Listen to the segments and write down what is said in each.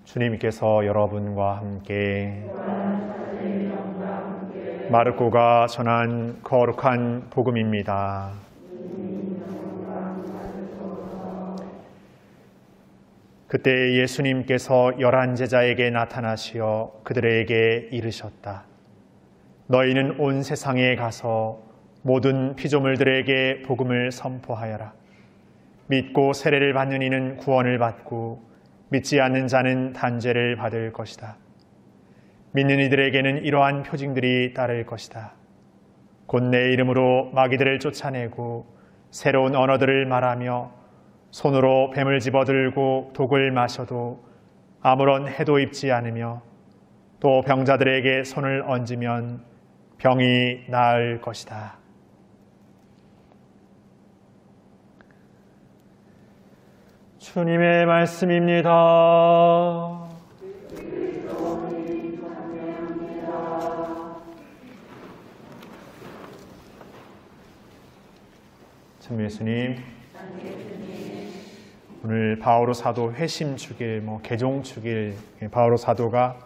주님께서 여러분과 함께 마르코가 전한 거룩한 복음입니다. 그때 예수님께서 11제자에게 나타나시어 그들에게 이르셨다. 너희는 온 세상에 가서 모든 피조물들에게 복음을 선포하여라. 믿고 세례를 받는 이는 구원을 받고 믿지 않는 자는 단죄를 받을 것이다. 믿는 이들에게는 이러한 표징들이 따를 것이다. 곧 내 이름으로 마귀들을 쫓아내고 새로운 언어들을 말하며 손으로 뱀을 집어들고 독을 마셔도 아무런 해도 입지 않으며 또 병자들에게 손을 얹으면 병이 나을 것이다. 주님의 말씀입니다. 참 예수님, 오늘 바오로 사도 회심 주길, 개종 주길, 바오로 사도가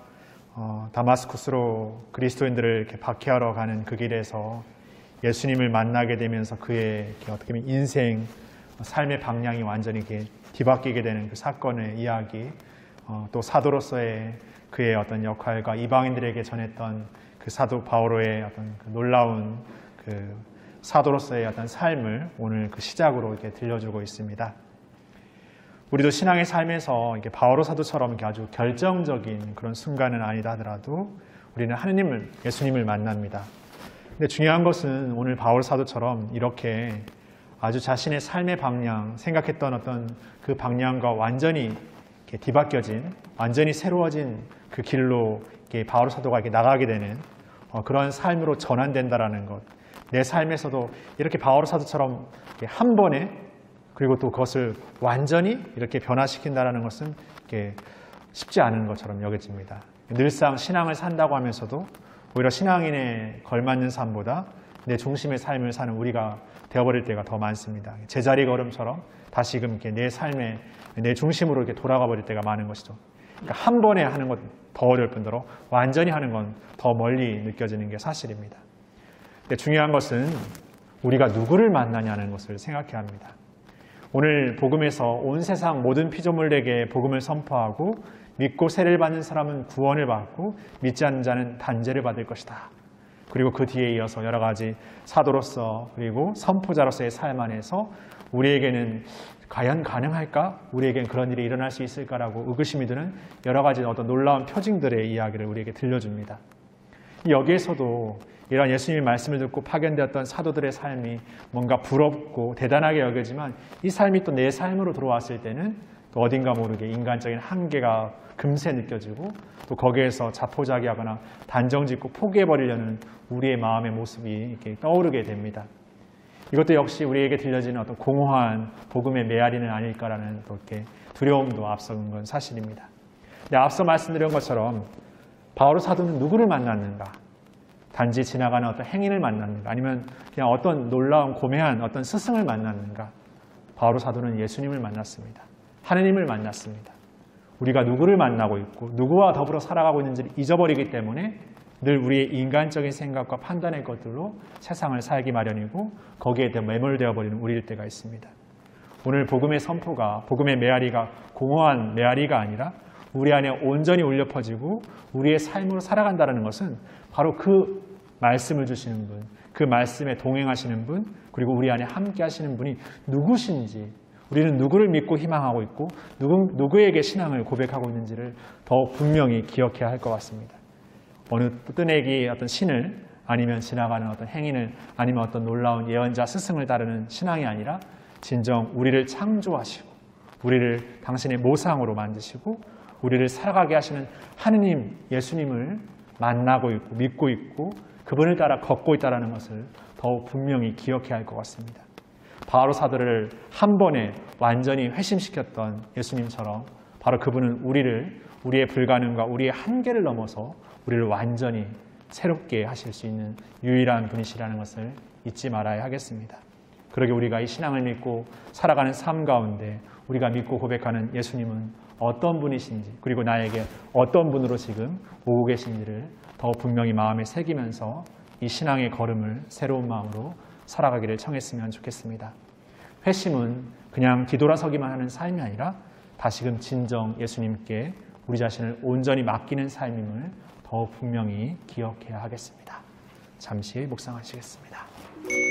다마스쿠스로 그리스도인들을 이렇게 박해하러 가는 그 길에서 예수님을 만나게 되면서 그의 어떻게 보면 인생, 삶의 방향이 완전히 이렇게 뒤바뀌게 되는 그 사건의 이야기, 또 사도로서의 그의 어떤 역할과 이방인들에게 전했던 그 사도 바오로의 어떤 그 놀라운 그 사도로서의 어떤 삶을 오늘 그 시작으로 이렇게 들려주고 있습니다. 우리도 신앙의 삶에서 이렇게 바오로 사도처럼 이렇게 아주 결정적인 그런 순간은 아니다 하더라도 우리는 하느님을, 예수님을 만납니다. 근데 중요한 것은 오늘 바오로 사도처럼 이렇게 아주 자신의 삶의 방향, 생각했던 어떤 그 방향과 완전히 이렇게 뒤바뀌어진, 완전히 새로워진 그 길로 이렇게 바오로 사도가 이렇게 나가게 되는 그런 삶으로 전환된다라는 것. 내 삶에서도 이렇게 바오로 사도처럼 한 번에 그리고 또 그것을 완전히 이렇게 변화시킨다는 것은 이렇게 쉽지 않은 것처럼 여겨집니다. 늘상 신앙을 산다고 하면서도 오히려 신앙인에 걸맞는 삶보다 내 중심의 삶을 사는 우리가 되어버릴 때가 더 많습니다. 제자리 걸음처럼 다시금 이렇게 내 삶에 내 중심으로 이렇게 돌아가 버릴 때가 많은 것이죠. 그러니까 한 번에 하는 것 더 어려울 뿐더러 완전히 하는 건 더 멀리 느껴지는 게 사실입니다. 근데 중요한 것은 우리가 누구를 만나냐는 것을 생각해야 합니다. 오늘 복음에서 온 세상 모든 피조물에게 복음을 선포하고 믿고 세례를 받는 사람은 구원을 받고 믿지 않는 자는 단죄를 받을 것이다. 그리고 그 뒤에 이어서 여러 가지 사도로서 그리고 선포자로서의 삶 안에서 우리에게는 과연 가능할까? 우리에겐 그런 일이 일어날 수 있을까라고 의구심이 드는 여러 가지 어떤 놀라운 표징들의 이야기를 우리에게 들려줍니다. 여기에서도 이런 예수님의 말씀을 듣고 파견되었던 사도들의 삶이 뭔가 부럽고 대단하게 여겨지만 이 삶이 또 내 삶으로 들어왔을 때는 또 어딘가 모르게 인간적인 한계가 금세 느껴지고 또 거기에서 자포자기하거나 단정짓고 포기해버리려는 우리의 마음의 모습이 이렇게 떠오르게 됩니다. 이것도 역시 우리에게 들려지는 어떤 공허한 복음의 메아리는 아닐까라는 또 이렇게 두려움도 앞서는 건 사실입니다. 근데 앞서 말씀드린 것처럼 바오로 사도는 누구를 만났는가? 단지 지나가는 어떤 행인을 만났는가? 아니면 그냥 어떤 놀라운 고매한 어떤 스승을 만났는가? 바오로 사도는 예수님을 만났습니다. 하느님을 만났습니다. 우리가 누구를 만나고 있고 누구와 더불어 살아가고 있는지를 잊어버리기 때문에 늘 우리의 인간적인 생각과 판단의 것들로 세상을 살기 마련이고 거기에 대해 매몰되어 버리는 우리일 때가 있습니다. 오늘 복음의 선포가, 복음의 메아리가 공허한 메아리가 아니라 우리 안에 온전히 울려 퍼지고 우리의 삶으로 살아간다는 것은 바로 그 말씀을 주시는 분, 그 말씀에 동행하시는 분, 그리고 우리 안에 함께 하시는 분이 누구신지, 우리는 누구를 믿고 희망하고 있고 누구에게 신앙을 고백하고 있는지를 더 분명히 기억해야 할 것 같습니다. 어느 뜨내기 어떤 신을 아니면 지나가는 어떤 행인을 아니면 어떤 놀라운 예언자 스승을 따르는 신앙이 아니라 진정 우리를 창조하시고 우리를 당신의 모상으로 만드시고 우리를 살아가게 하시는 하느님 예수님을 만나고 있고 믿고 있고 그분을 따라 걷고 있다는 것을 더욱 분명히 기억해야 할 것 같습니다. 바오로 사도를 한 번에 완전히 회심시켰던 예수님처럼 바로 그분은 우리의 불가능과 우리의 한계를 넘어서 우리를 완전히 새롭게 하실 수 있는 유일한 분이시라는 것을 잊지 말아야 하겠습니다. 그러게 우리가 이 신앙을 믿고 살아가는 삶 가운데 우리가 믿고 고백하는 예수님은 어떤 분이신지, 그리고 나에게 어떤 분으로 지금 오고 계신지를 더 분명히 마음에 새기면서 이 신앙의 걸음을 새로운 마음으로 살아가기를 청했으면 좋겠습니다. 회심은 그냥 뒤돌아서기만 하는 삶이 아니라 다시금 진정 예수님께 우리 자신을 온전히 맡기는 삶임을 더 분명히 기억해야 하겠습니다. 잠시 묵상하시겠습니다.